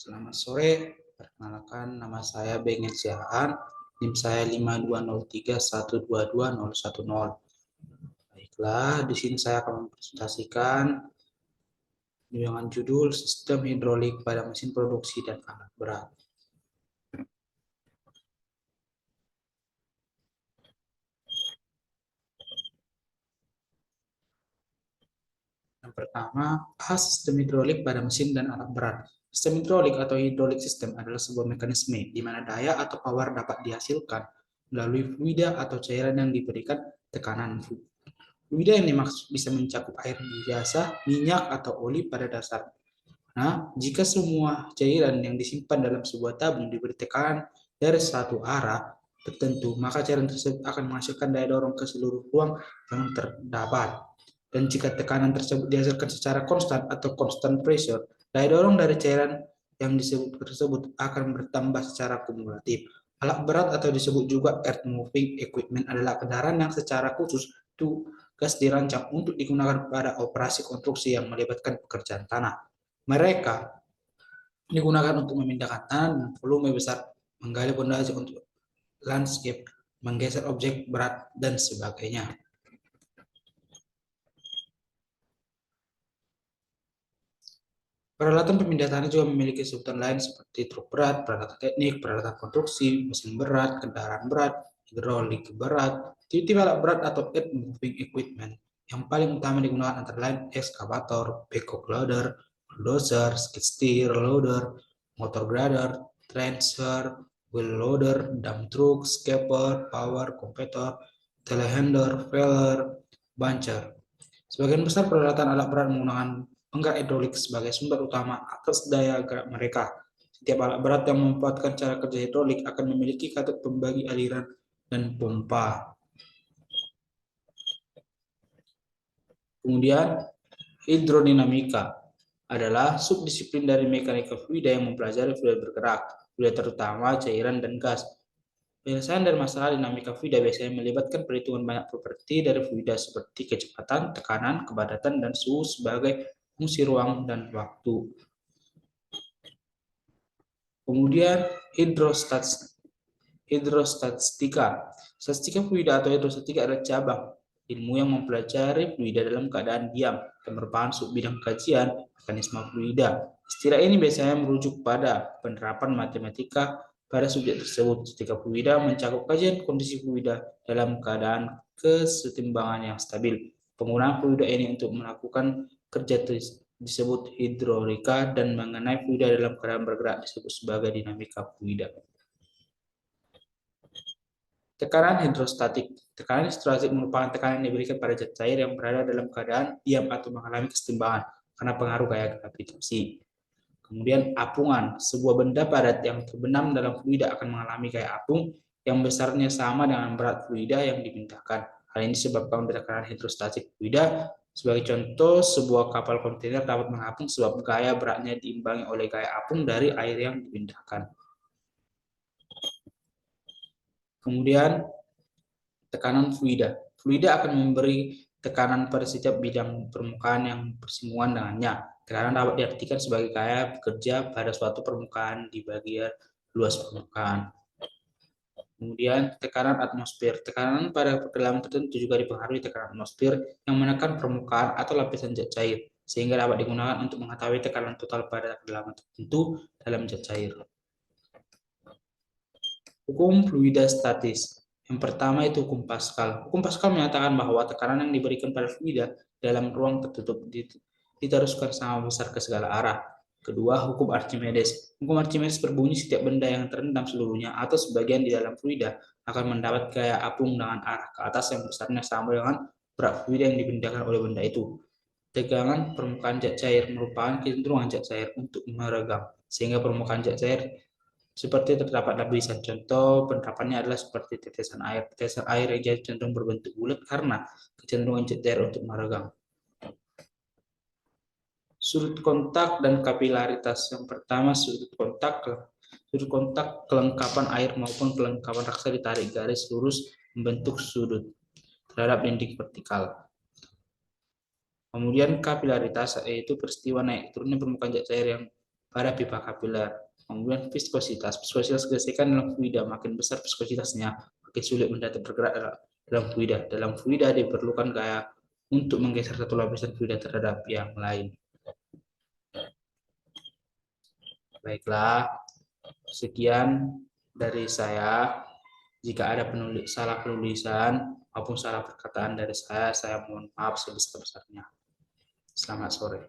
Selamat sore, perkenalkan nama saya Bengen Siahaan, NIM saya 5203122010. Baiklah, di sini saya akan mempresentasikan dengan judul Sistem Hidrolik pada Mesin Produksi dan Alat Berat. Yang pertama, bahas sistem hidrolik pada mesin dan alat berat. Sistem hidrolik atau hidrolik system adalah sebuah mekanisme di mana daya atau power dapat dihasilkan melalui fluida atau cairan yang diberikan tekanan. Fluida yang dimaksud bisa mencakup air biasa, minyak, atau oli pada dasar. Nah, jika semua cairan yang disimpan dalam sebuah tabung diberi tekanan dari satu arah tertentu, maka cairan tersebut akan menghasilkan daya dorong ke seluruh ruang yang terdapat. Dan jika tekanan tersebut dihasilkan secara konstan atau constant pressure, daya dorong dari cairan yang disebut tersebut akan bertambah secara kumulatif. Alat berat atau disebut juga earth moving equipment adalah kendaraan yang secara khusus tugas dirancang untuk digunakan pada operasi konstruksi yang melibatkan pekerjaan tanah. Mereka digunakan untuk memindahkan tanah dan volume besar, menggali pondasi untuk landscape, menggeser objek berat, dan sebagainya. Peralatan pemindah tanah juga memiliki sebutan lain seperti truk berat, peralatan teknik, peralatan konstruksi, mesin berat, kendaraan berat, hidrolik berat, tipe alat berat atau earth moving equipment. Yang paling utama digunakan antara lain ekskavator, backhoe loader, bulldozer, skid steer loader, motor grader, trencher, wheel loader, dump truck, scraper, power compactor, telehandler, faller, buncher. Sebagian besar peralatan alat berat menggunakan penggerak hidrolik sebagai sumber utama atas daya gerak mereka. Setiap alat berat yang memanfaatkan cara kerja hidrolik akan memiliki katut pembagi aliran dan pompa. Kemudian, hidrodinamika adalah subdisiplin dari mekanika fluida yang mempelajari fluida bergerak, fluida terutama cairan dan gas. Penyelesaian dari masalah dinamika fluida biasanya melibatkan perhitungan banyak properti dari fluida seperti kecepatan, tekanan, kepadatan, dan suhu sebagai fungsi ruang dan waktu. Kemudian hidrostatika. Statistika fluida atau hidrostatika adalah cabang ilmu yang mempelajari fluida dalam keadaan diam dan merupakan subbidang kajian mekanisme fluida. Istilah ini biasanya merujuk pada penerapan matematika pada subjek tersebut. Statistika fluida mencakup kajian kondisi fluida dalam keadaan kesetimbangan yang stabil. Penggunaan fluida ini untuk melakukan kerja disebut hidrolika dan mengenai fluida dalam keadaan bergerak disebut sebagai dinamika fluida. Tekanan hidrostatik. Tekanan hidrostatik merupakan tekanan yang diberikan pada zat cair yang berada dalam keadaan diam atau mengalami kesetimbangan karena pengaruh gaya gravitasi. Kemudian apungan. Sebuah benda padat yang terbenam dalam fluida akan mengalami gaya apung yang besarnya sama dengan berat fluida yang dipindahkan. Hal ini disebabkan oleh tekanan hidrostatik fluida. Sebagai contoh, sebuah kapal kontainer dapat mengapung sebab gaya beratnya diimbangi oleh gaya apung dari air yang dipindahkan. Kemudian tekanan fluida. Fluida akan memberi tekanan pada setiap bidang permukaan yang bersinggungan dengannya. Tekanan dapat diartikan sebagai gaya bekerja pada suatu permukaan di bagian luas permukaan. Kemudian tekanan atmosfer. Tekanan pada kedalaman tertentu juga dipengaruhi tekanan atmosfer yang menekan permukaan atau lapisan zat cair, sehingga dapat digunakan untuk mengetahui tekanan total pada kedalaman tertentu dalam zat cair. Hukum fluida statis. Yang pertama itu hukum Pascal. Hukum Pascal menyatakan bahwa tekanan yang diberikan pada fluida dalam ruang tertutup diteruskan sama besar ke segala arah. Kedua, hukum Archimedes. Hukum Archimedes berbunyi setiap benda yang terendam seluruhnya atau sebagian di dalam fluida akan mendapat gaya apung dengan arah ke atas yang besarnya sama dengan berat fluida yang dipindahkan oleh benda itu. Tegangan permukaan zat cair merupakan kecenderungan zat cair untuk meregang, sehingga permukaan zat cair seperti terdapat lapisan. Contoh penerapannya adalah seperti tetesan air. Tetesan air yang cenderung berbentuk bulat karena kecenderungan zat cair untuk meregang. Sudut kontak dan kapilaritas. Yang pertama, sudut kontak kelengkapan air maupun kelengkapan raksa ditarik garis lurus membentuk sudut terhadap dinding vertikal. Kemudian kapilaritas yaitu peristiwa naik turunnya permukaan zat cair yang pada pipa kapiler. Kemudian viskositas. Viskositas gesekan dalam fluida, makin besar viskositasnya, makin sulit benda itu bergerak dalam fluida. Dalam fluida diperlukan gaya untuk menggeser satu lapisan fluida terhadap yang lain. Baiklah, sekian dari saya. Jika ada salah penulisan maupun salah perkataan dari saya mohon maaf sebesar-besarnya. Selamat sore.